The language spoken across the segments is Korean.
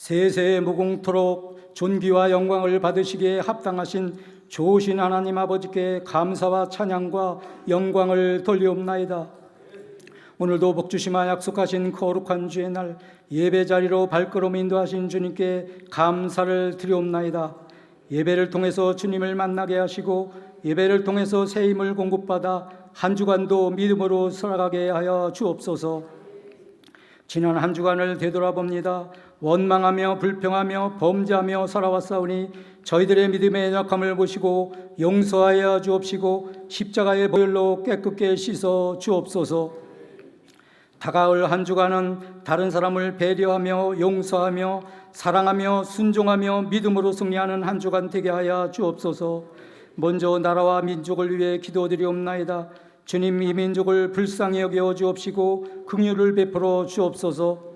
세세 무궁토록 존귀와 영광을 받으시기에 합당하신 좋으신 하나님 아버지께 감사와 찬양과 영광을 돌리옵나이다. 오늘도 복주시마 약속하신 거룩한 주의 날 예배 자리로 발걸음 인도하신 주님께 감사를 드리옵나이다. 예배를 통해서 주님을 만나게 하시고 예배를 통해서 새 힘을 공급받아 한 주간도 믿음으로 살아가게 하여 주옵소서. 지난 한 주간을 되돌아봅니다. 원망하며 불평하며 범죄하며 살아왔사오니 저희들의 믿음의 약함을 보시고 용서하여 주옵시고 십자가의 보혈로 깨끗게 씻어 주옵소서. 다가올 한 주간은 다른 사람을 배려하며 용서하며 사랑하며 순종하며 믿음으로 승리하는 한 주간 되게 하여 주옵소서. 먼저 나라와 민족을 위해 기도드리옵나이다. 주님, 이 민족을 불쌍히 여겨 주옵시고 긍휼을 베풀어 주옵소서.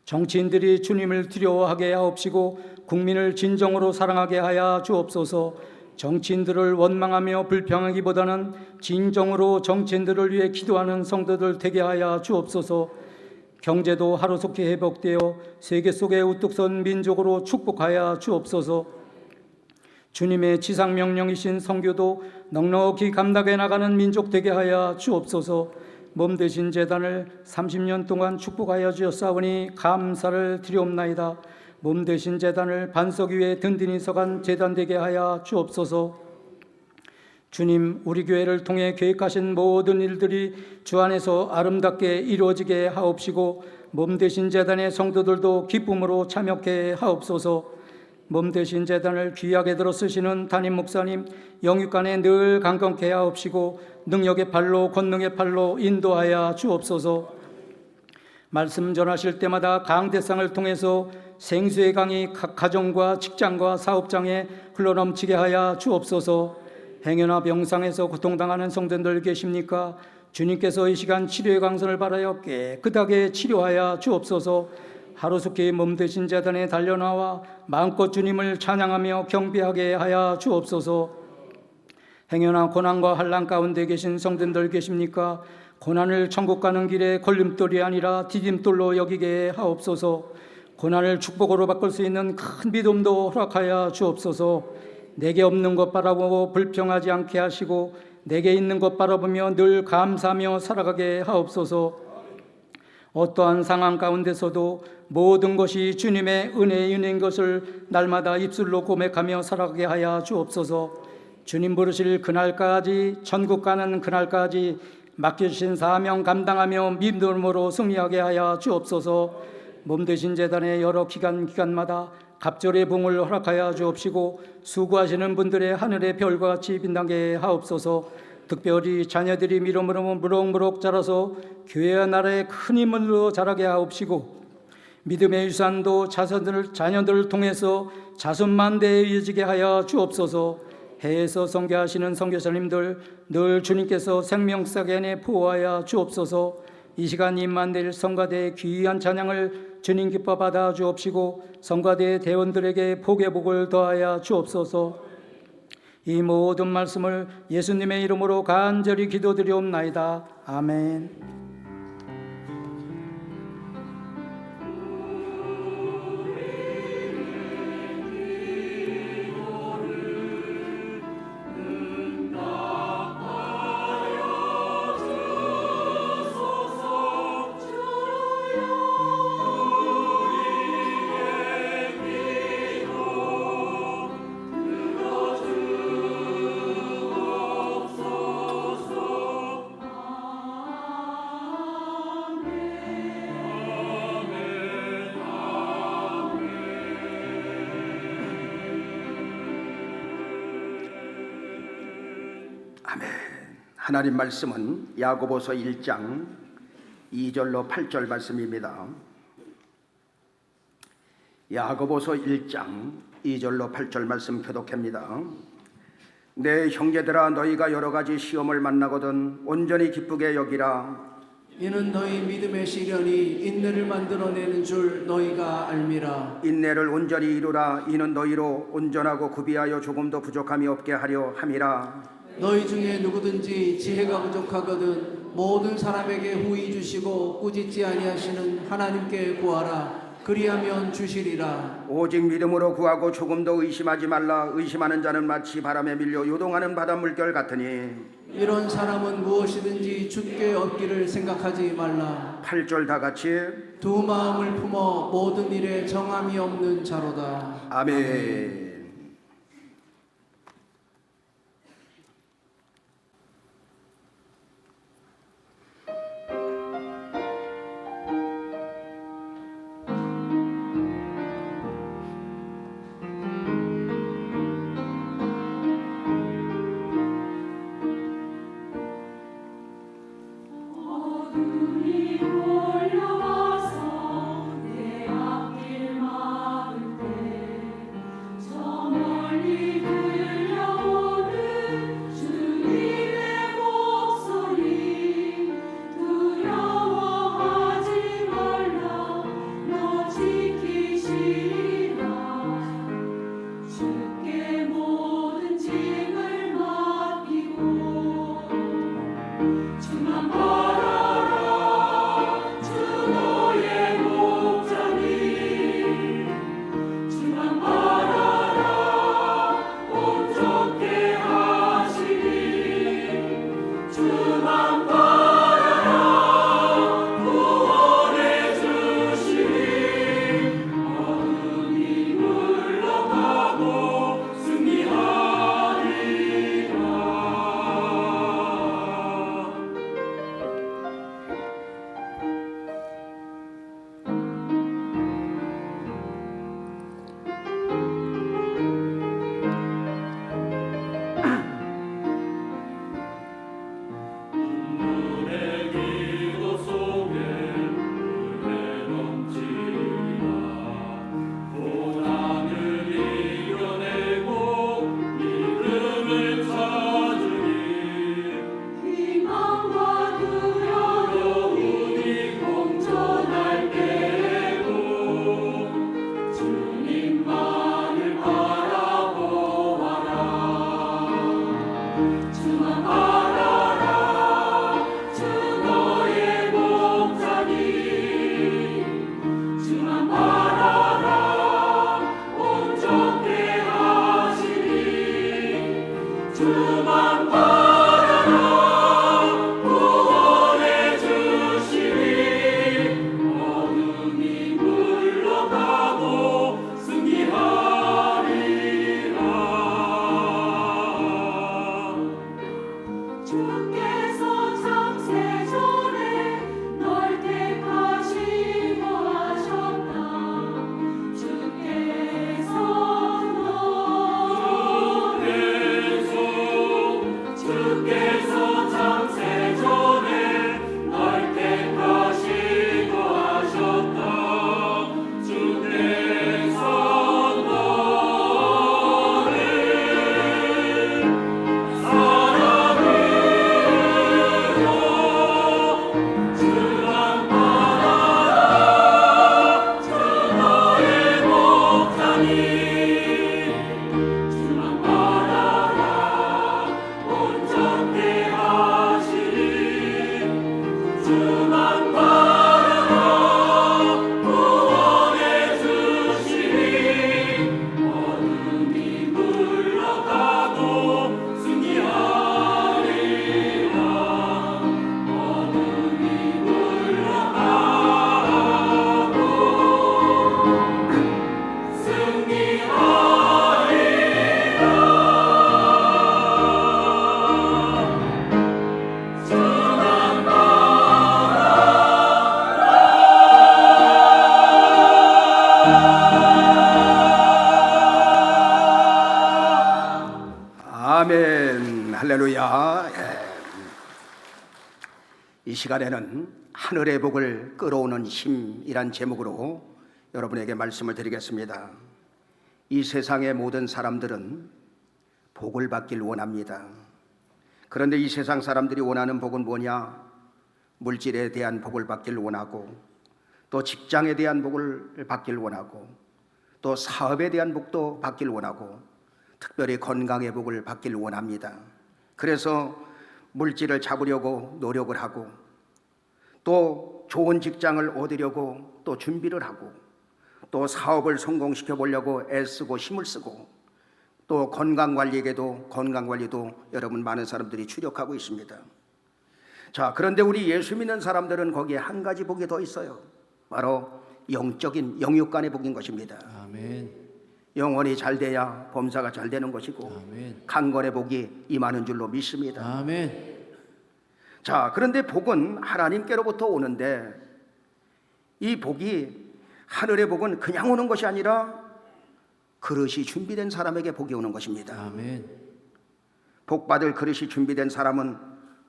정치인들이 주님을 두려워하게 하옵시고 국민을 진정으로 사랑하게 하여 주옵소서. 정치인들을 원망하며 불평하기보다는 진정으로 정치인들을 위해 기도하는 성도들 되게 하여 주옵소서. 경제도 하루속히 회복되어 세계 속에 우뚝 선 민족으로 축복하여 주옵소서. 주님의 지상명령이신 선교도 넉넉히 감당해 나가는 민족 되게 하여 주옵소서. 몸 되신 제단을 30년 동안 축복하여 주셨사오니 감사를 드리옵나이다. 몸 되신 제단을 반석 위에 든든히 서간 제단 되게 하여 주옵소서. 주님, 우리 교회를 통해 계획하신 모든 일들이 주 안에서 아름답게 이루어지게 하옵시고 몸 되신 제단의 성도들도 기쁨으로 참여케 하옵소서. 몸 되신 제단을 귀하게 들어 쓰시는 담임 목사님 영육간에 늘 강건케 하옵시고 능력의 팔로 권능의 팔로 인도하여 주옵소서. 말씀 전하실 때마다 강대상을 통해서 생수의 강이 각 가정과 직장과 사업장에 흘러넘치게 하여 주옵소서. 행여나 병상에서 고통당하는 성도들 계십니까? 주님께서 이 시간 치료의 강선을 바라여 깨끗하게 치료하여 주옵소서. 하루속히 몸 되신 제단에 달려나와 마음껏 주님을 찬양하며 경배하게 하여 주옵소서. 행여나 고난과 환난 가운데 계신 성도들 계십니까? 고난을 천국 가는 길에 걸림돌이 아니라 디딤돌로 여기게 하옵소서. 고난을 축복으로 바꿀 수 있는 큰 믿음도 허락하여 주옵소서. 내게 없는 것 바라보고 불평하지 않게 하시고 내게 있는 것 바라보며 늘 감사하며 살아가게 하옵소서. 어떠한 상황 가운데서도 모든 것이 주님의 은혜의 은혜인 것을 날마다 입술로 고백하며 살아가게 하여 주옵소서. 주님 부르실 그날까지, 천국 가는 그날까지 맡겨주신 사명 감당하며 믿음으로 승리하게 하여 주옵소서. 몸 되신 제단의 여러 기간마다 갑절의 봉을 허락하여 주옵시고 수고하시는 분들의 하늘의 별과 같이 빛나게 하옵소서. 특별히 자녀들이 미러미러 무럭무럭 자라서 교회와 나라의 큰 힘으로 자라게 하옵시고 믿음의 유산도 자녀들을 통해서 자손만대에 이어지게 하여 주옵소서. 해에서 선교하시는 선교사님들 늘 주님께서 생명사계 안에 보호하여 주옵소서. 이 시간 임만될 성가대의 귀한 찬양을 주님 기뻐 받아 주옵시고 성가대의 대원들에게 복의 복을 더하여 주옵소서. 이 모든 말씀을 예수님의 이름으로 간절히 기도드리옵나이다. 아멘. 아멘. 하나님 말씀은 야고보서 1장 2절로 8절 말씀입니다. 야고보서 1장 2절로 8절 말씀 교독합니다. 내 형제들아, 너희가 여러 가지 시험을 만나거든 온전히 기쁘게 여기라. 이는 너희 믿음의 시련이 인내를 만들어내는 줄 너희가 알미라. 인내를 온전히 이루라. 이는 너희로 온전하고 구비하여 조금도 부족함이 없게 하려 함이라. 너희 중에 누구든지 지혜가 부족하거든 모든 사람에게 후히 주시고 꾸짖지 아니하시는 하나님께 구하라. 그리하면 주시리라. 오직 믿음으로 구하고 조금도 의심하지 말라. 의심하는 자는 마치 바람에 밀려 요동하는 바닷물결 같으니 이런 사람은 무엇이든지 주께 얻기를 생각하지 말라. 8절 다 같이 두 마음을 품어 모든 일에 정함이 없는 자로다. 아멘. 어둠이 몰려와서 내 앞길 막을 때 저 멀리 들려오는 주님의 목소리 두려워하지 말라 너 지키시리라 주께 모든 짐을 맡기고 주만 바라라 주 너의 목자니 주만 바라라 온전케 하시니 주만 바라라 구원해 주시니 어둠이 물러가고 승리하리라. 눈물의 기도 속에 은혜 넘치리라. 고난을 이겨내고 믿음을 찾으니 희망과 두려움이 공존할 때에도 주님만을 바라보아라. 주만 바라라 주 너의 목자니 주만 바라라 온전케 하시니 주만 바라라 구원해 주시니 어둠이 물러가고 승리하리라. 주께서 창세전에 널 택하시고 하셨다. 주께서 창세전에 널 택하시고 하셨다. 주께서 너를 사랑으로 주만 바라라 주 너의 목자니 주만 바라라 온전케 하시니 주만 바라라 구원해 주시니 어둠이 물러가고 승리하리라. 어둠이 물러가고 승리하리라. 주만 아멘. 할렐루야. 이 시간에는 하늘의 복을 끌어오는 힘이란 제목으로 여러분에게 말씀을 드리겠습니다. 이 세상의 모든 사람들은 복을 받길 원합니다. 그런데 이 세상 사람들이 원하는 복은 뭐냐? 물질에 대한 복을 받길 원하고, 또 직장에 대한 복을 받길 원하고, 또 사업에 대한 복도 받길 원하고, 특별히 건강의 복을 받길 원합니다. 그래서 물질을 잡으려고 노력을 하고, 또 좋은 직장을 얻으려고 또 준비를 하고, 또 사업을 성공시켜 보려고 애쓰고 힘을 쓰고 또 건강관리도 여러분 많은 사람들이 추력하고 있습니다. 자, 그런데 우리 예수 믿는 사람들은 거기에 한 가지 복이 더 있어요. 바로 영적인 영육간의 복인 것입니다. 아멘. 영혼이 잘 돼야 범사가 잘 되는 것이고 아멘. 강건의 복이 임하는 줄로 믿습니다. 아멘. 자, 그런데 복은 하나님께로부터 오는데 이 복이 하늘의 복은 그냥 오는 것이 아니라 그릇이 준비된 사람에게 복이 오는 것입니다. 아멘. 복받을 그릇이 준비된 사람은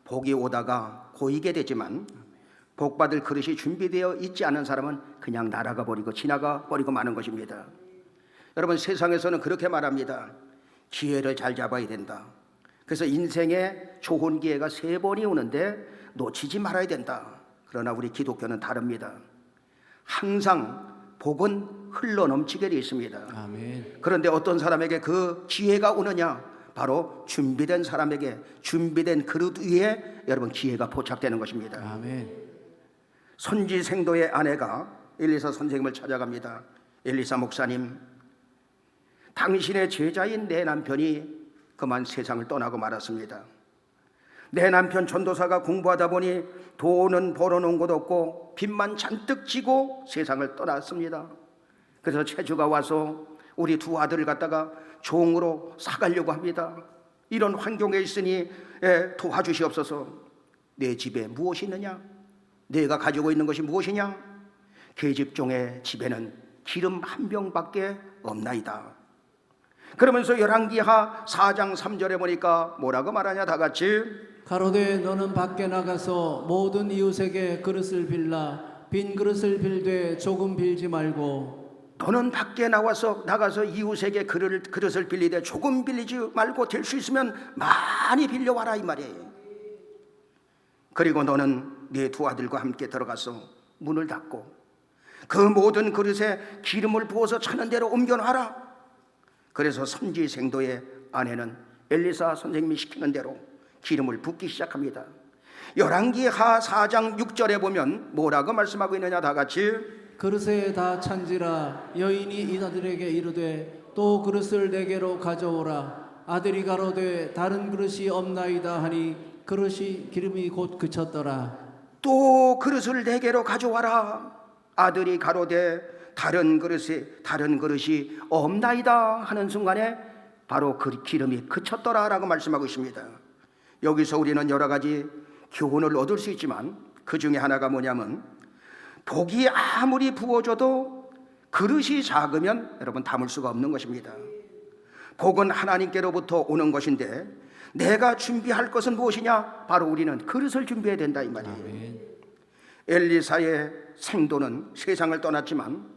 복이 오다가 고이게 되지만 복받을 그릇이 준비되어 있지 않은 사람은 그냥 날아가 버리고 지나가 버리고 마는 것입니다. 여러분, 세상에서는 그렇게 말합니다. 기회를 잘 잡아야 된다. 그래서 인생에 좋은 기회가 3번이 오는데 놓치지 말아야 된다. 그러나 우리 기독교는 다릅니다. 항상 복은 흘러 넘치게 되어 있습니다. 아멘. 그런데 어떤 사람에게 그 기회가 오느냐? 바로 준비된 사람에게 준비된 그릇 위에 여러분 기회가 포착되는 것입니다. 아멘. 선지생도의 아내가 엘리사 선생님을 찾아갑니다. 엘리사 목사님, 당신의 제자인 내 남편이 그만 세상을 떠나고 말았습니다. 내 남편 전도사가 공부하다 보니 돈은 벌어놓은 곳 없고 빚만 잔뜩 지고 세상을 떠났습니다. 그래서 체주가 와서 우리 2 아들을 갖다가 종으로 사가려고 합니다. 이런 환경에 있으니 도와주시옵소서. 내 집에 무엇이 있느냐? 내가 가지고 있는 것이 무엇이냐? 계집종의 집에는 기름 1병밖에 없나이다. 그러면서 열왕기하 4장 3절에 보니까 뭐라고 말하냐? 다 같이 가로되 너는 밖에 나가서 모든 이웃에게 그릇을 빌라 빈 그릇을 빌되 조금 빌지 말고 너는 밖에 나가서 이웃에게 그릇을 빌리되 조금 빌리지 말고 될 수 있으면 많이 빌려와라 이 말이에요. 그리고 너는 네 2 아들과 함께 들어가서 문을 닫고 그 모든 그릇에 기름을 부어서 차는 대로 옮겨놔라. 그래서 선지생도의 아내는 엘리사 선생님이 시키는 대로 기름을 붓기 시작합니다. 열왕기하 4장 6절에 보면 뭐라고 말씀하고 있느냐? 다 같이 그릇에 다 찬지라 여인이 이들에게 이르되 또 그릇을 내게로 가져오라. 아들이 가로되 다른 그릇이 없나이다 하니 그릇이 기름이 곧 그쳤더라. 또 그릇을 내게로 가져와라. 아들이 가로되 다른 그릇이 없나이다 하는 순간에 바로 그 기름이 그쳤더라라고 말씀하고 있습니다. 여기서 우리는 여러 가지 교훈을 얻을 수 있지만 그 중에 하나가 뭐냐면 복이 아무리 부어져도 그릇이 작으면 여러분 담을 수가 없는 것입니다. 복은 하나님께로부터 오는 것인데 내가 준비할 것은 무엇이냐? 바로 우리는 그릇을 준비해야 된다 이 말이에요. 아멘. 엘리사의 생도는 세상을 떠났지만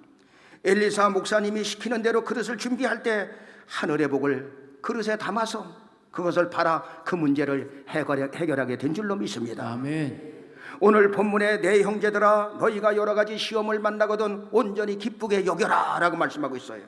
엘리사 목사님이 시키는 대로 그릇을 준비할 때 하늘의 복을 그릇에 담아서 그것을 팔아 그 문제를 해결하게 된 줄로 믿습니다. 아멘. 오늘 본문에 내 형제들아 너희가 여러 가지 시험을 만나거든 온전히 기쁘게 여겨라 라고 말씀하고 있어요.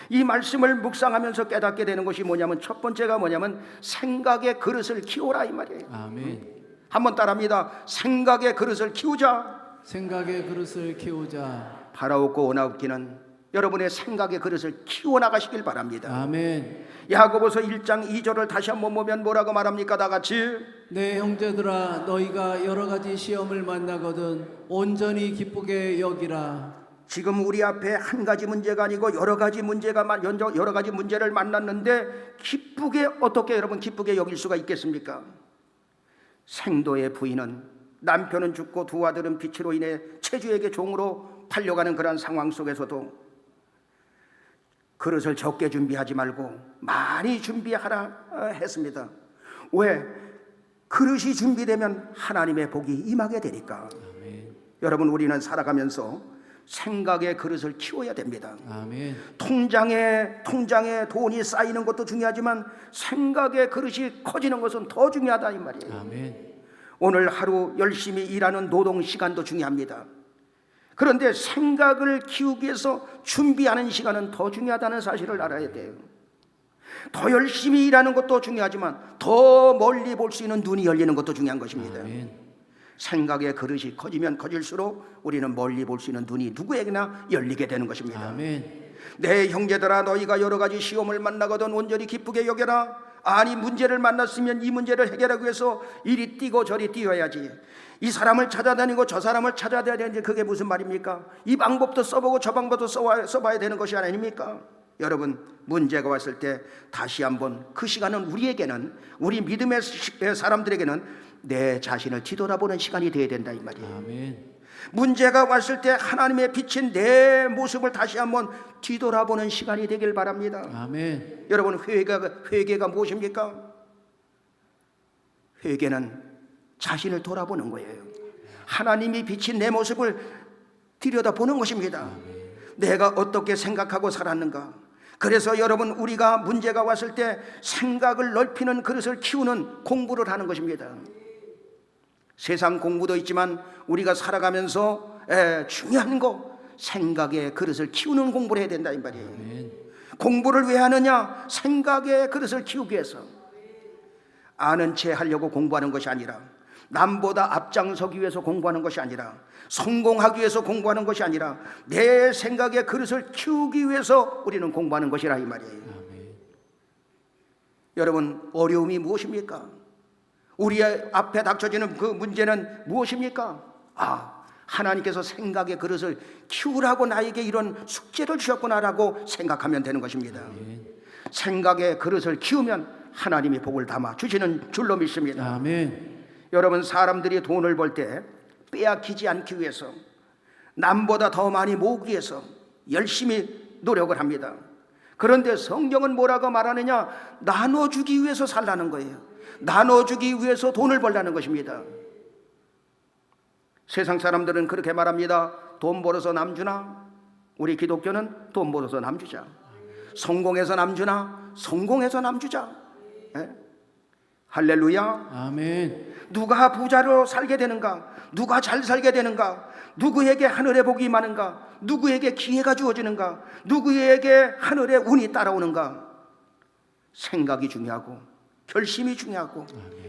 이 말씀을 묵상하면서 깨닫게 되는 것이 뭐냐면 첫 번째가 뭐냐면 생각의 그릇을 키워라 이 말이에요. 아멘. 한번 따라합니다. 생각의 그릇을 키우자. 생각의 그릇을 키우자. 바라옵고 원하옵기는 여러분의 생각의 그릇을 키워나가시길 바랍니다. 아멘. 야고보서 1장 2절을 다시 한번 보면 뭐라고 말합니까? 다 같이 내 형제들아 너희가 여러 가지 시험을 만나거든 온전히 기쁘게 여기라. 지금 우리 앞에 한 가지 문제가 아니고 여러 가지 문제를 만났는데 기쁘게 어떻게 여러분 기쁘게 여길 수가 있겠습니까? 생도의 부인은 남편은 죽고 2 아들은 빚으로 인해 체주에게 종으로 팔려가는 그런 상황 속에서도 그릇을 적게 준비하지 말고 많이 준비하라 했습니다. 왜? 그릇이 준비되면 하나님의 복이 임하게 되니까. 아멘. 여러분 우리는 살아가면서 생각의 그릇을 키워야 됩니다. 아멘. 통장에 돈이 쌓이는 것도 중요하지만 생각의 그릇이 커지는 것은 더 중요하다 이 말이에요. 아멘. 오늘 하루 열심히 일하는 노동 시간도 중요합니다. 그런데 생각을 키우기 위해서 준비하는 시간은 더 중요하다는 사실을 알아야 돼요. 더 열심히 일하는 것도 중요하지만 더 멀리 볼 수 있는 눈이 열리는 것도 중요한 것입니다. 아멘. 생각의 그릇이 커지면 커질수록 우리는 멀리 볼 수 있는 눈이 누구에게나 열리게 되는 것입니다. 아멘. 내 형제들아, 너희가 여러 가지 시험을 만나거든 온전히 기쁘게 여겨라. 아니, 문제를 만났으면 이 문제를 해결하기 위해서 이리 뛰고 저리 뛰어야지. 이 사람을 찾아다니고 저 사람을 찾아다니는데 그게 무슨 말입니까? 이 방법도 써보고 저 방법도 써봐야 되는 것이 아닙니까? 여러분, 문제가 왔을 때 다시 한번 그 시간은 우리에게는, 우리 믿음의 사람들에게는 내 자신을 뒤돌아보는 시간이 되어야 된다 이 말이에요. 아멘. 문제가 왔을 때 하나님의 비친 내 모습을 다시 한번 뒤돌아보는 시간이 되길 바랍니다. 아멘. 여러분, 회개가 무엇입니까? 회개는 자신을 돌아보는 거예요. 하나님이 비친 내 모습을 들여다보는 것입니다. 내가 어떻게 생각하고 살았는가. 그래서 여러분, 우리가 문제가 왔을 때 생각을 넓히는 그릇을 키우는 공부를 하는 것입니다. 세상 공부도 있지만 우리가 살아가면서 중요한 거, 생각의 그릇을 키우는 공부를 해야 된다 이 말이에요. 아멘. 공부를 왜 하느냐? 생각의 그릇을 키우기 위해서. 아는 체 하려고 공부하는 것이 아니라, 남보다 앞장서기 위해서 공부하는 것이 아니라, 성공하기 위해서 공부하는 것이 아니라, 내 생각의 그릇을 키우기 위해서 우리는 공부하는 것이라 이 말이에요. 아멘. 여러분, 어려움이 무엇입니까? 우리 앞에 닥쳐지는 그 문제는 무엇입니까? 하나님께서 생각의 그릇을 키우라고 나에게 이런 숙제를 주셨구나라고 생각하면 되는 것입니다. 아멘. 생각의 그릇을 키우면 하나님이 복을 담아 주시는 줄로 믿습니다. 아멘. 여러분, 사람들이 돈을 벌 때 빼앗기지 않기 위해서, 남보다 더 많이 모으기 위해서 열심히 노력을 합니다. 그런데 성경은 뭐라고 말하느냐? 나눠주기 위해서 살라는 거예요. 나눠주기 위해서 돈을 벌라는 것입니다. 세상 사람들은 그렇게 말합니다. 돈 벌어서 남 주나? 우리 기독교는 돈 벌어서 남 주자. 성공해서 남 주나? 성공해서 남 주자. 할렐루야. 아멘. 누가 부자로 살게 되는가? 누가 잘 살게 되는가? 누구에게 하늘의 복이 많은가? 누구에게 기회가 주어지는가? 누구에게 하늘의 운이 따라오는가? 생각이 중요하고, 결심이 중요하고,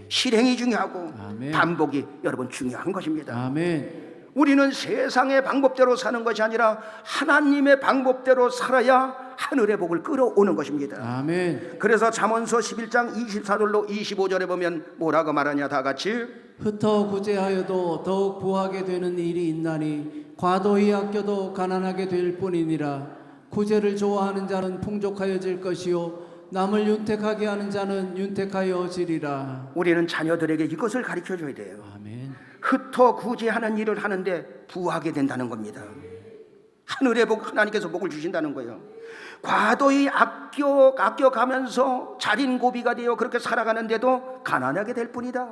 실행이 중요하고, 아멘. 반복이 여러분 중요한 것입니다. 아멘. 우리는 세상의 방법대로 사는 것이 아니라 하나님의 방법대로 살아야 하늘의 복을 끌어오는 것입니다. 아멘. 그래서 잠언서 11장 24절로 25절에 보면 뭐라고 말하냐? 다 같이 흩어 구제하여도 더욱 부하게 되는 일이 있나니 과도히 아껴도 가난하게 될 뿐이니라. 구제를 좋아하는 자는 풍족하여질 것이요 남을 윤택하게 하는 자는 윤택하여지리라. 우리는 자녀들에게 이것을 가르쳐줘야 돼요. 아멘. 흩어 구제하는 일을 하는데 부하게 된다는 겁니다. 하늘의 복, 하나님께서 복을 주신다는 거예요. 과도히 아껴가면서 자린고비가 되어 그렇게 살아가는데도 가난하게 될 뿐이다.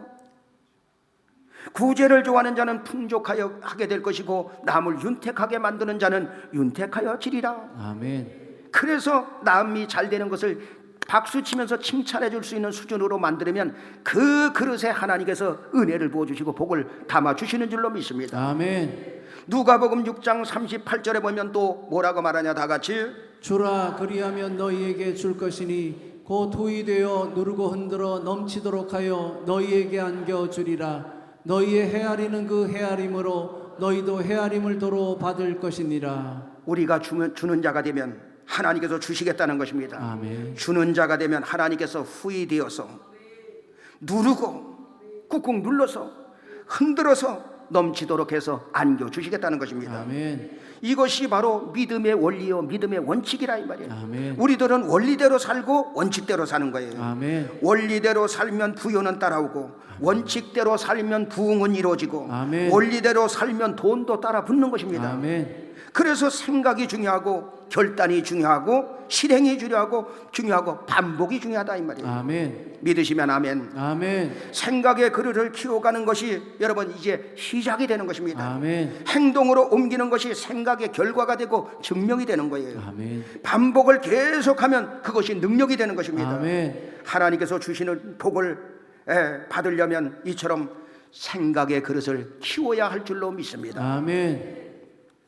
구제를 좋아하는 자는 풍족하여 하게 될 것이고 남을 윤택하게 만드는 자는 윤택하여 지리라. 아멘. 그래서 남이 잘 되는 것을 박수치면서 칭찬해 줄 수 있는 수준으로 만들면 그 그릇에 하나님께서 은혜를 부어주시고 복을 담아주시는 줄로 믿습니다. 아멘. 누가복음 6장 38절에 보면 또 뭐라고 말하냐? 다 같이 주라 그리하면 너희에게 줄 것이니 곧 후이 되어 누르고 흔들어 넘치도록 하여 너희에게 안겨 주리라. 너희의 헤아리는 그 헤아림으로 너희도 헤아림을 도로 받을 것이니라. 우리가 주는 자가 되면 하나님께서 주시겠다는 것입니다. 아멘. 주는 자가 되면 하나님께서 후이되어서 누르고 꾹꾹 눌러서 흔들어서 넘치도록 해서 안겨주시겠다는 것입니다. 아멘. 이것이 바로 믿음의 원리요 믿음의 원칙이라 이 말이에요. 아멘. 우리들은 원리대로 살고 원칙대로 사는 거예요. 아멘. 원리대로 살면 부요는 따라오고, 원칙대로 살면 부흥은 이루어지고, 아멘. 원리대로 살면 돈도 따라 붙는 것입니다. 아멘. 그래서 생각이 중요하고, 결단이 중요하고, 실행이 중요하고 반복이 중요하다 이 말이에요. 아멘. 믿으시면 아멘. 아멘. 생각의 그릇을 키워가는 것이 여러분 이제 시작이 되는 것입니다. 아멘. 행동으로 옮기는 것이 생각의 결과가 되고 증명이 되는 거예요. 아멘. 반복을 계속하면 그것이 능력이 되는 것입니다. 아멘. 하나님께서 주시는 복을 받으려면 이처럼 생각의 그릇을 키워야 할 줄로 믿습니다. 아멘.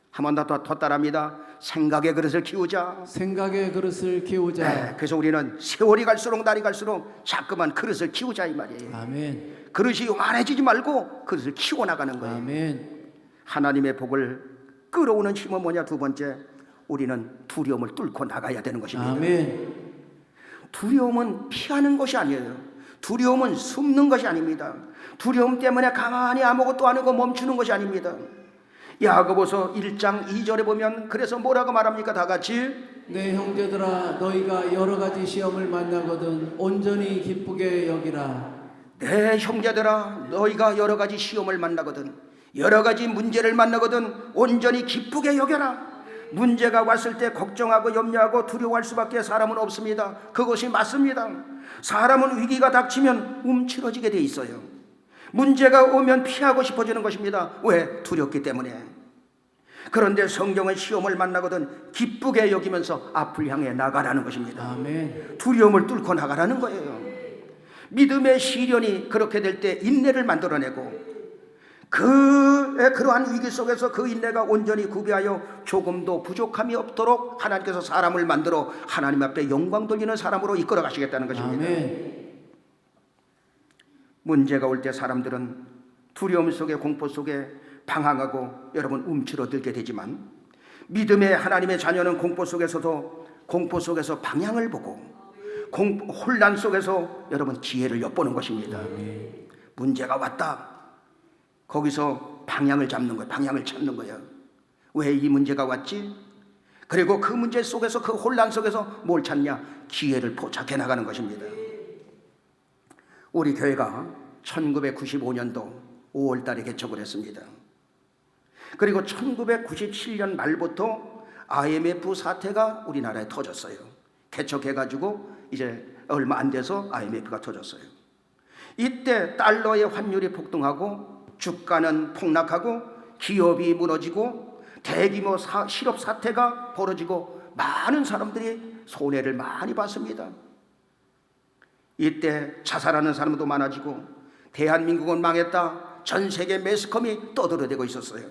한 번 더 따라합니다. 생각의 그릇을 키우자. 생각의 그릇을 키우자. 그래서 우리는 세월이 갈수록 날이 갈수록 자꾸만 그릇을 키우자 이 말이에요. 아멘. 그릇이 요만해지지 말고 그릇을 키워 나가는 거예요. 아멘. 하나님의 복을 끌어오는 힘은 뭐냐? 두 번째, 우리는 두려움을 뚫고 나가야 되는 것입니다. 아멘. 두려움은 피하는 것이 아니에요. 두려움은 숨는 것이 아닙니다. 두려움 때문에 가만히 아무것도 안 하고 멈추는 것이 아닙니다. 야고보서 1장 2절에 보면 그래서 뭐라고 말합니까? 다 같이 내 형제들아 너희가 여러 가지 시험을 만나거든 온전히 기쁘게 여기라. 내 형제들아 너희가 여러 가지 시험을 만나거든 여러 가지 문제를 만나거든 온전히 기쁘게 여겨라. 문제가 왔을 때 걱정하고 염려하고 두려워할 수밖에 사람은 없습니다. 그것이 맞습니다. 사람은 위기가 닥치면 움츠러지게 돼 있어요. 문제가 오면 피하고 싶어지는 것입니다. 왜? 두렵기 때문에. 그런데 성경은 시험을 만나거든 기쁘게 여기면서 앞을 향해 나가라는 것입니다. 아멘. 두려움을 뚫고 나가라는 거예요. 믿음의 시련이 그렇게 될 때 인내를 만들어내고 그러한 위기 속에서 그 인내가 온전히 구비하여 조금도 부족함이 없도록 하나님께서 사람을 만들어 하나님 앞에 영광 돌리는 사람으로 이끌어 가시겠다는 것입니다. 아멘. 문제가 올 때 사람들은 두려움 속에 공포 속에 방황하고 여러분 움츠러들게 되지만 믿음의 하나님의 자녀는 공포 속에서 방향을 보고 혼란 속에서 여러분 지혜를 엿보는 것입니다. 문제가 왔다. 거기서 방향을 잡는 거예요. 방향을 찾는 거예요. 왜 이 문제가 왔지? 그리고 그 문제 속에서 그 혼란 속에서 뭘 찾냐? 기회를 포착해 나가는 것입니다. 우리 교회가 1995년도 5월 달에 개척을 했습니다. 그리고 1997년 말부터 IMF 사태가 우리나라에 터졌어요. 개척해가지고 이제 얼마 안 돼서 IMF가 터졌어요. 이때 달러의 환율이 폭등하고 주가는 폭락하고 기업이 무너지고 대규모 실업 사태가 벌어지고 많은 사람들이 손해를 많이 봤습니다. 이때 자살하는 사람도 많아지고 대한민국은 망했다. 전 세계 매스컴이 떠들어대고 있었어요.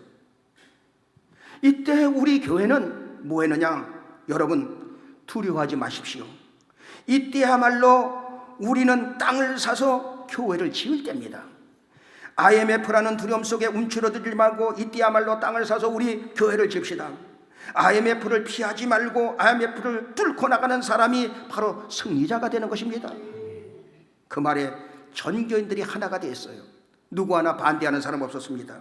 이때 우리 교회는 뭐 했느냐? 여러분 두려워하지 마십시오. 이때야말로 우리는 땅을 사서 교회를 지을 때입니다. IMF라는 두려움 속에 움츠러들지 말고 이때야말로 땅을 사서 우리 교회를 지읍시다. IMF를 피하지 말고 IMF를 뚫고 나가는 사람이 바로 승리자가 되는 것입니다. 그 말에 전 교인들이 하나가 되었어요. 누구 하나 반대하는 사람 없었습니다.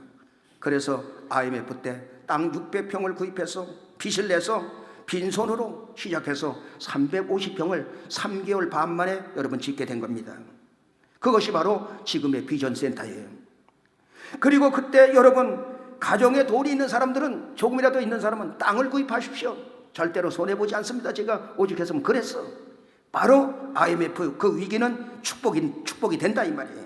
그래서 IMF 때 땅 600평을 구입해서 빚을 내서 빈손으로 시작해서 350평을 3개월 반 만에 여러분 짓게 된 겁니다. 그것이 바로 지금의 비전센터예요. 그리고 그때 여러분 가정에 돈이 있는 사람들은 조금이라도 있는 사람은 땅을 구입하십시오. 절대로 손해보지 않습니다. 제가 오죽했으면 그랬어. 바로 IMF 그 위기는 축복이 된다 이 말이에요.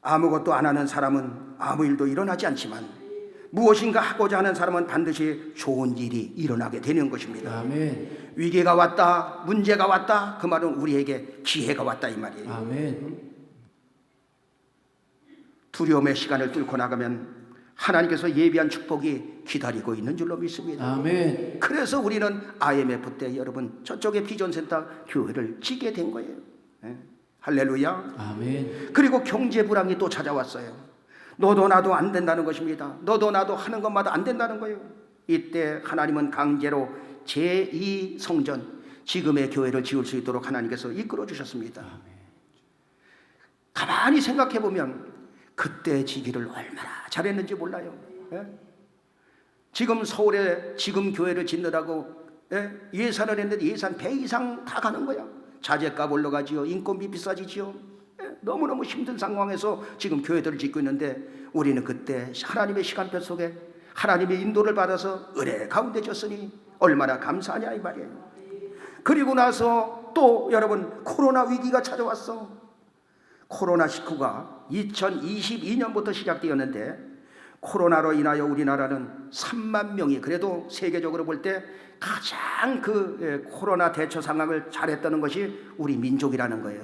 아무것도 안 하는 사람은 아무 일도 일어나지 않지만 무엇인가 하고자 하는 사람은 반드시 좋은 일이 일어나게 되는 것입니다. 아멘. 위기가 왔다, 문제가 왔다, 그 말은 우리에게 기회가 왔다 이 말이에요. 아멘. 두려움의 시간을 뚫고 나가면 하나님께서 예비한 축복이 기다리고 있는 줄로 믿습니다. 아멘. 그래서 우리는 IMF 때 여러분 저쪽에 비전센터 교회를 지게 된 거예요. 할렐루야. 아멘. 그리고 경제 불황이 또 찾아왔어요. 너도 나도 안 된다는 것입니다. 너도 나도 하는 것마다 안 된다는 거예요. 이때 하나님은 강제로 제2 성전 지금의 교회를 지을 수 있도록 하나님께서 이끌어 주셨습니다. 가만히 생각해 보면 그때 지기를 얼마나 잘했는지 몰라요. 지금 서울에 지금 교회를 짓느라고 예산을 했는데 예산 배 이상 다 가는 거야. 자재값 올라가지요. 인건비 비싸지지요. 너무너무 힘든 상황에서 지금 교회들을 짓고 있는데 우리는 그때 하나님의 시간표 속에 하나님의 인도를 받아서 은혜 가운데 졌으니 얼마나 감사하냐 이 말이에요. 그리고 나서 또 여러분 코로나 위기가 찾아왔어. 코로나19가 2022년부터 시작되었는데 코로나로 인하여 우리나라는 3만 명이 그래도 세계적으로 볼 때 가장 그 코로나 대처 상황을 잘했다는 것이 우리 민족이라는 거예요.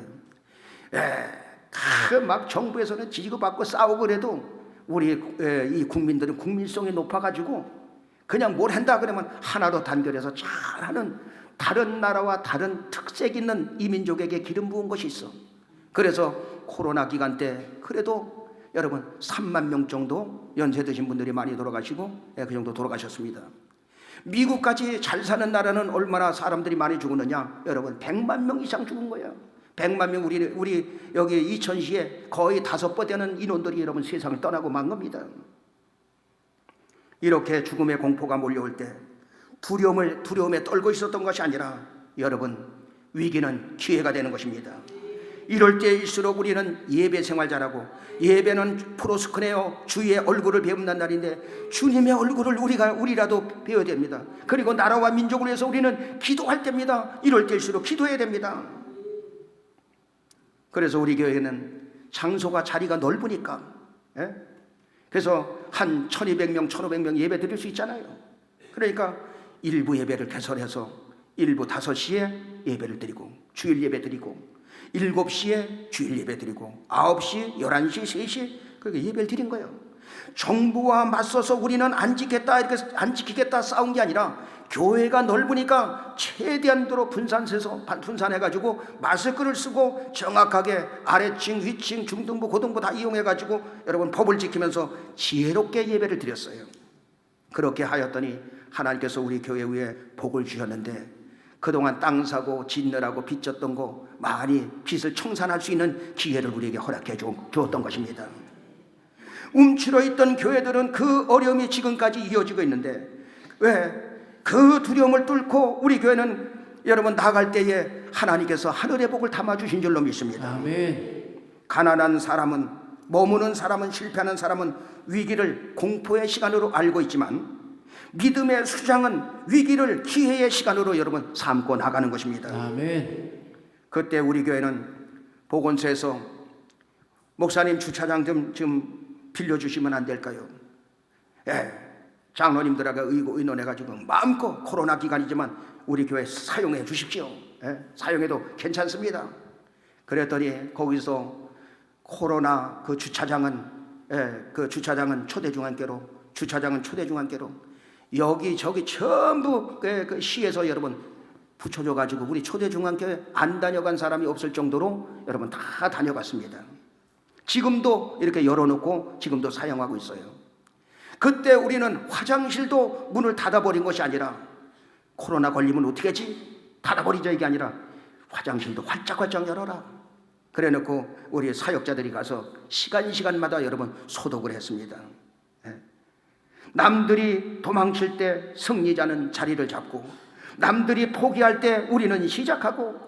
막 정부에서는 지지고 받고 싸우고 그래도 우리 이 국민들은 국민성이 높아가지고 그냥 뭘 한다 그러면 하나로 단결해서 잘하는 다른 나라와 다른 특색 있는 이민족에게 기름 부은 것이 있어. 그래서 코로나 기간 때 그래도 여러분 3만 명 정도 연세 드신 분들이 많이 돌아가시고 그 정도 돌아가셨습니다. 미국까지 잘 사는 나라는 얼마나 사람들이 많이 죽었느냐? 여러분 100만 명 이상 죽은 거예요. 100만 명. 우리 여기 이천시에 거의 5배 되는 인원들이 여러분 세상을 떠나고 만 겁니다. 이렇게 죽음의 공포가 몰려올 때 두려움에 떨고 있었던 것이 아니라 여러분 위기는 기회가 되는 것입니다. 이럴 때일수록 우리는 예배 생활 잘하고, 예배는 프로스크네어 주의 얼굴을 배운다는 날인데 주님의 얼굴을 우리라도 배워야 됩니다. 그리고 나라와 민족을 위해서 우리는 기도할 때입니다. 이럴 때일수록 기도해야 됩니다. 그래서 우리 교회는 장소가 자리가 넓으니까 그래서 한 1200명 1500명 예배 드릴 수 있잖아요. 그러니까 일부 예배를 개설해서 일부 5시에 예배를 드리고 주일 예배 드리고 7시에 주일 예배 드리고 9시, 11시, 3시 그렇게 예배를 드린 거예요. 정부와 맞서서 우리는 안 지키겠다 싸운 게 아니라 교회가 넓으니까 최대한도로 분산해가지고 마스크를 쓰고 정확하게 아래층, 위층, 중등부, 고등부 다 이용해가지고 여러분 법을 지키면서 지혜롭게 예배를 드렸어요. 그렇게 하였더니 하나님께서 우리 교회 위에 복을 주셨는데 그동안 땅 사고 짓느라고 빚졌던 거 많이 빚을 청산할 수 있는 기회를 우리에게 허락해 주었던 것입니다. 움츠러 있던 교회들은 그 어려움이 지금까지 이어지고 있는데 왜? 그 두려움을 뚫고 우리 교회는 여러분 나갈 때에 하나님께서 하늘의 복을 담아주신 줄로 믿습니다. 아멘. 가난한 사람은, 머무는 사람은, 실패하는 사람은 위기를 공포의 시간으로 알고 있지만 믿음의 수장은 위기를 기회의 시간으로 여러분 삼고 나가는 것입니다. 아멘. 그때 우리 교회는 보건소에서 목사님 주차장 좀 빌려주시면 안 될까요? 장로님들하고 의논해가지고 마음껏 코로나 기간이지만 우리 교회 사용해 주십시오. 사용해도 괜찮습니다. 그랬더니 거기서 코로나 그 주차장은 초대중앙교로 여기저기 전부 그 시에서 여러분 붙여줘가지고 우리 초대중앙교회 안 다녀간 사람이 없을 정도로 여러분 다 다녀갔습니다. 지금도 이렇게 열어놓고 지금도 사용하고 있어요. 그때 우리는 화장실도 문을 닫아버린 것이 아니라 코로나 걸리면 어떻게 하지? 닫아버리자 이게 아니라 화장실도 활짝활짝 열어라. 그래놓고 우리 사역자들이 가서 시간마다 여러분 소독을 했습니다. 남들이 도망칠 때 승리자는 자리를 잡고 남들이 포기할 때 우리는 시작하고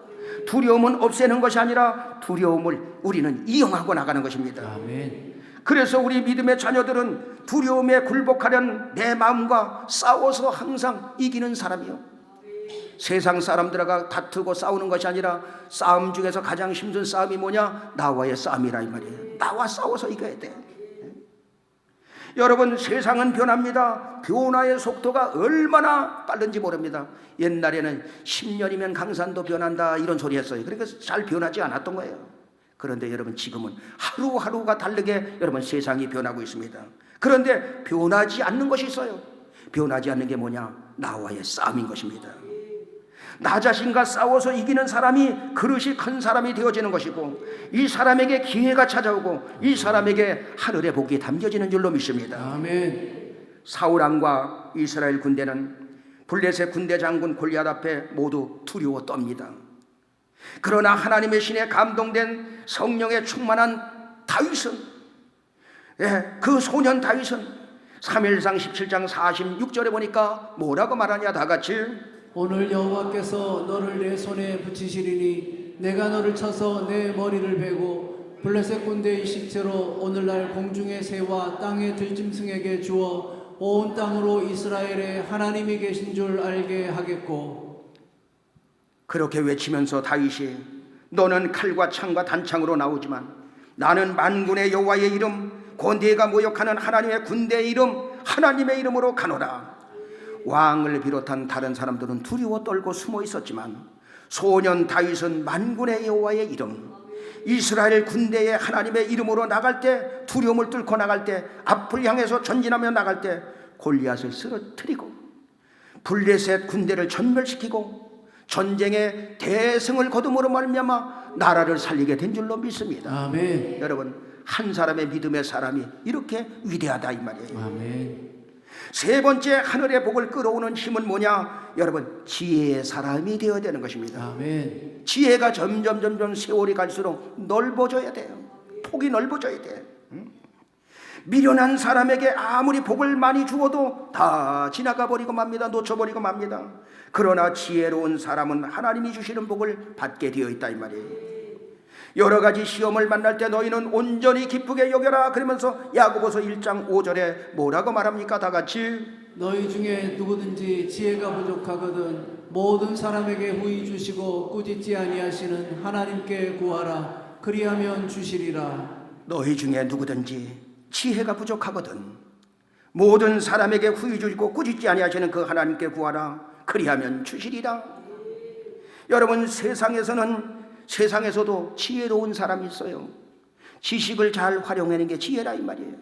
두려움은 없애는 것이 아니라 두려움을 우리는 이용하고 나가는 것입니다. 아멘. 그래서 우리 믿음의 자녀들은 두려움에 굴복하려는 내 마음과 싸워서 항상 이기는 사람이요. 세상 사람들과 다투고 싸우는 것이 아니라 싸움 중에서 가장 힘든 싸움이 뭐냐? 나와의 싸움이라 이 말이에요. 나와 싸워서 이겨야 돼. 여러분 세상은 변합니다. 변화의 속도가 얼마나 빠른지 모릅니다. 옛날에는 10년이면 강산도 변한다 이런 소리 했어요. 그러니까 잘 변하지 않았던 거예요. 그런데 여러분 지금은 하루하루가 다르게 여러분 세상이 변하고 있습니다. 그런데 변하지 않는 것이 있어요. 변하지 않는 게 뭐냐? 나와의 싸움인 것입니다. 나 자신과 싸워서 이기는 사람이 그릇이 큰 사람이 되어지는 것이고 이 사람에게 기회가 찾아오고 이 사람에게 하늘의 복이 담겨지는 줄로 믿습니다. 아멘. 사울 왕과 이스라엘 군대는 블레셋 군대 장군 골리앗 앞에 모두 두려워 떱니다. 그러나 하나님의 신에 감동된 성령에 충만한 다윗은 그 소년 다윗은 3일상 17장 46절에 보니까 뭐라고 말하냐? 다 같이 오늘 여호와께서 너를 내 손에 붙이시리니 내가 너를 쳐서 내 머리를 베고 블레셋 군대의 식체로 오늘날 공중의 새와 땅의 들짐승에게 주어 온 땅으로 이스라엘의 하나님이 계신 줄 알게 하겠고. 그렇게 외치면서 다윗이 너는 칼과 창과 단창으로 나오지만 나는 만군의 여호와의 이름 곧 네가 모욕하는 하나님의 군대의 이름 하나님의 이름으로 가노라. 왕을 비롯한 다른 사람들은 두려워 떨고 숨어 있었지만 소년 다윗은 만군의 여호와의 이름 이스라엘 군대의 하나님의 이름으로 나갈 때 두려움을 뚫고 나갈 때 앞을 향해서 전진하며 나갈 때 골리앗을 쓰러뜨리고 블레셋 군대를 전멸시키고 전쟁의 대승을 거둠으로 말미암아 나라를 살리게 된 줄로 믿습니다. 아멘. 여러분, 한 사람의 믿음의 사람이 이렇게 위대하다 이 말이에요. 아멘. 세 번째 하늘의 복을 끌어오는 힘은 뭐냐? 여러분, 지혜의 사람이 되어야 되는 것입니다. 아멘. 지혜가 점점 세월이 갈수록 넓어져야 돼요. 폭이 넓어져야 돼요. 미련한 사람에게 아무리 복을 많이 주어도 다 지나가 버리고 맙니다. 놓쳐버리고 맙니다. 그러나 지혜로운 사람은 하나님이 주시는 복을 받게 되어 있다 이 말이에요. 여러 가지 시험을 만날 때 너희는 온전히 기쁘게 여겨라 그러면서 야고보서 1장 5절에 뭐라고 말합니까? 다 같이 너희 중에 누구든지 지혜가 부족하거든 모든 사람에게 후히 주시고 꾸짖지 아니하시는 하나님께 구하라 그리하면 주시리라. 너희 중에 누구든지 지혜가 부족하거든 모든 사람에게 후히 주시고 꾸짖지 아니하시는 그 하나님께 구하라 그리하면 주시리라. 여러분, 세상에서도 지혜로운 사람이 있어요. 지식을 잘 활용하는 게 지혜라 이 말이에요.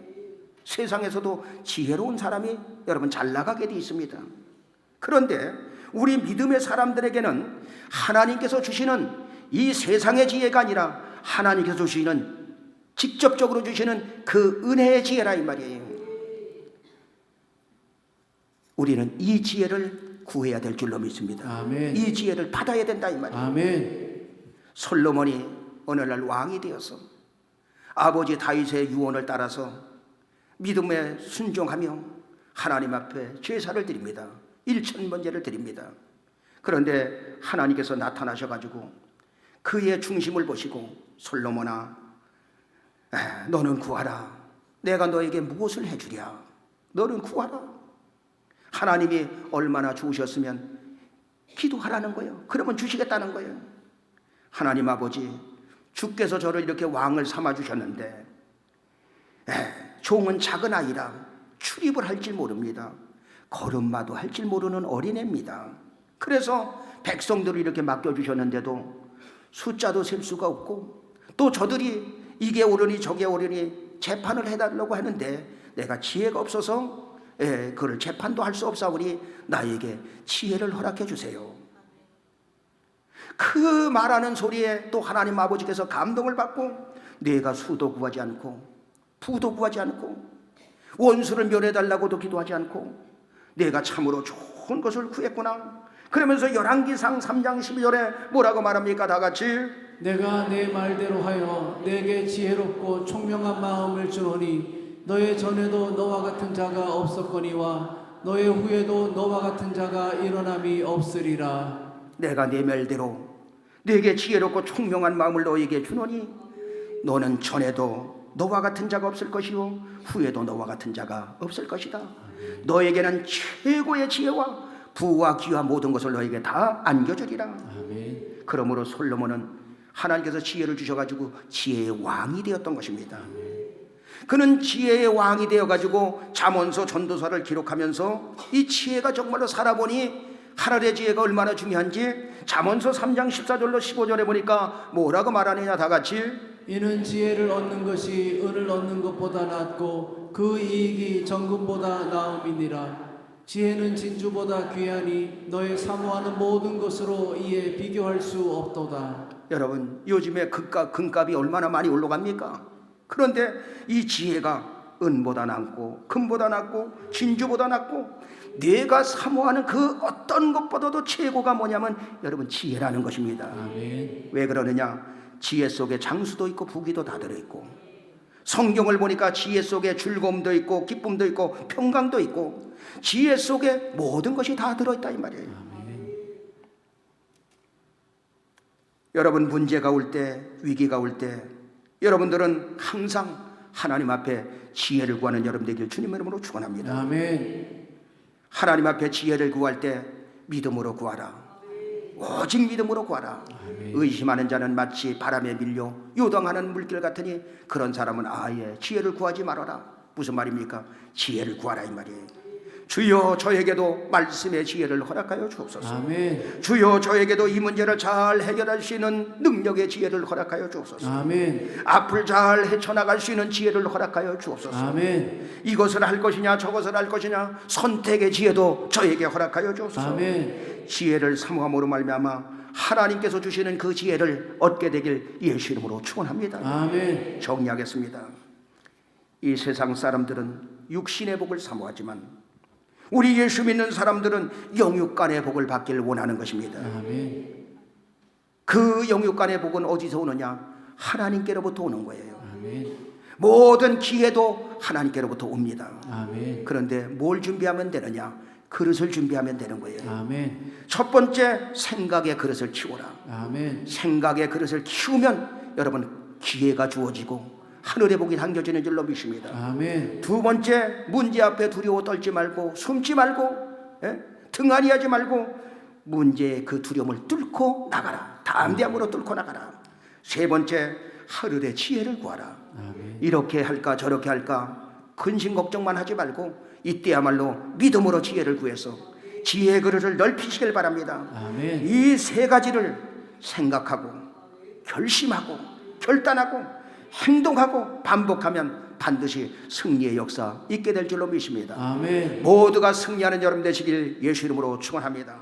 세상에서도 지혜로운 사람이 여러분 잘 나가게 돼 있습니다. 그런데 우리 믿음의 사람들에게는 하나님께서 주시는 이 세상의 지혜가 아니라 하나님께서 주시는 직접적으로 주시는 그 은혜의 지혜라 이 말이에요. 우리는 이 지혜를 구해야 될 줄로 믿습니다. 아멘. 이 지혜를 받아야 된다 이 말이에요. 아멘. 솔로몬이 어느 날 왕이 되어서 아버지 다윗의 유언을 따라서 믿음에 순종하며 하나님 앞에 제사를 드립니다. 1,000번제를 드립니다. 그런데 하나님께서 나타나셔가지고 그의 중심을 보시고 솔로몬아, 너는 구하라. 내가 너에게 무엇을 해주랴. 너는 구하라. 하나님이 얼마나 주셨으면 기도하라는 거예요. 그러면 주시겠다는 거예요. 하나님 아버지, 주께서 저를 이렇게 왕을 삼아주셨는데 종은 작은 아이라 출입을 할 줄 모릅니다. 걸음마도 할 줄 모르는 어린애입니다. 그래서 백성들을 이렇게 맡겨주셨는데도 숫자도 셀 수가 없고 또 저들이 이게 옳으니 저게 옳으니 재판을 해달라고 하는데 내가 지혜가 없어서 그걸 재판도 할 수 없사오니 나에게 지혜를 허락해 주세요. 그 말하는 소리에 또 하나님 아버지께서 감동을 받고 내가 수도 구하지 않고 부도 구하지 않고 원수를 멸해달라고도 기도하지 않고 내가 참으로 좋은 것을 구했구나. 그러면서 열왕기상 3장 12절에 뭐라고 말합니까? 다 같이 내가 내 말대로 하여 내게 지혜롭고 총명한 마음을 주노니 너의 전에도 너와 같은 자가 없었거니와 너의 후에도 너와 같은 자가 일어남이 없으리라. 내가 내 말대로 내게 지혜롭고 총명한 마음을 너에게 주노니 너는 전에도 너와 같은 자가 없을 것이요 후에도 너와 같은 자가 없을 것이다. 너에게는 최고의 지혜와 부와 귀와 모든 것을 너에게 다 안겨주리라. 아멘. 그러므로 솔로몬은 하나님께서 지혜를 주셔가지고 지혜의 왕이 되었던 것입니다. 그는 지혜의 왕이 되어가지고 잠언서 전도서를 기록하면서 이 지혜가 정말로 살아보니 하늘의 지혜가 얼마나 중요한지 잠언서 3장 14절로 15절에 보니까 뭐라고 말하느냐 다 같이 이는 지혜를 얻는 것이 은을 얻는 것보다 낫고 그 이익이 정금보다 나음이니라. 지혜는 진주보다 귀하니 너의 사모하는 모든 것으로 이에 비교할 수 없도다. 여러분, 요즘에 금값이 얼마나 많이 올라갑니까? 그런데 이 지혜가 은보다 낫고 금보다 낫고 진주보다 낫고 내가 사모하는 그 어떤 것보다도 최고가 뭐냐면 여러분 지혜라는 것입니다. 아멘. 왜 그러느냐? 지혜 속에 장수도 있고 부귀도 다 들어있고 성경을 보니까 지혜 속에 즐거움도 있고 기쁨도 있고 평강도 있고 지혜 속에 모든 것이 다 들어있다 이 말이에요. 여러분, 문제가 올 때, 위기가 올 때 여러분들은 항상 하나님 앞에 지혜를 구하는 여러분 되길 주님의 이름으로 축원합니다. 아멘. 하나님 앞에 지혜를 구할 때 믿음으로 구하라. 오직 믿음으로 구하라. 의심하는 자는 마치 바람에 밀려 요동하는 물길 같으니 그런 사람은 아예 지혜를 구하지 말아라. 무슨 말입니까? 지혜를 구하라 이 말이에요. 주여 저에게도 말씀의 지혜를 허락하여 주옵소서. 아멘. 주여 저에게도 이 문제를 잘 해결할 수 있는 능력의 지혜를 허락하여 주옵소서. 아멘. 앞을 잘 헤쳐나갈 수 있는 지혜를 허락하여 주옵소서. 아멘. 이것을 할 것이냐 저것을 할 것이냐 선택의 지혜도 저에게 허락하여 주옵소서. 아멘. 지혜를 사모함으로 말미암아 하나님께서 주시는 그 지혜를 얻게 되길 예수 이름으로 축원합니다. 아멘. 정리하겠습니다. 이 세상 사람들은 육신의 복을 사모하지만 우리 예수 믿는 사람들은 영육간의 복을 받기를 원하는 것입니다. 아멘. 그 영육간의 복은 어디서 오느냐? 하나님께로부터 오는 거예요. 아멘. 모든 기회도 하나님께로부터 옵니다. 아멘. 그런데 뭘 준비하면 되느냐? 그릇을 준비하면 되는 거예요. 아멘. 첫 번째, 생각의 그릇을 키워라. 아멘. 생각의 그릇을 키우면 여러분 기회가 주어지고 하늘의 복이 당겨지는 줄로 믿습니다. 아멘. 두 번째, 문제 앞에 두려워 떨지 말고 숨지 말고 등한히하지 말고 문제의 그 두려움을 뚫고 나가라. 담대함으로 뚫고 나가라. 세 번째, 하늘의 지혜를 구하라. 아멘. 이렇게 할까 저렇게 할까 근심 걱정만 하지 말고 이때야말로 믿음으로 지혜를 구해서 지혜의 그릇을 넓히시길 바랍니다. 아멘. 이 세 가지를 생각하고 결심하고 결단하고 행동하고 반복하면 반드시 승리의 역사 있게 될 줄로 믿습니다. 아멘. 모두가 승리하는 여러분 되시길 예수 이름으로 축원합니다.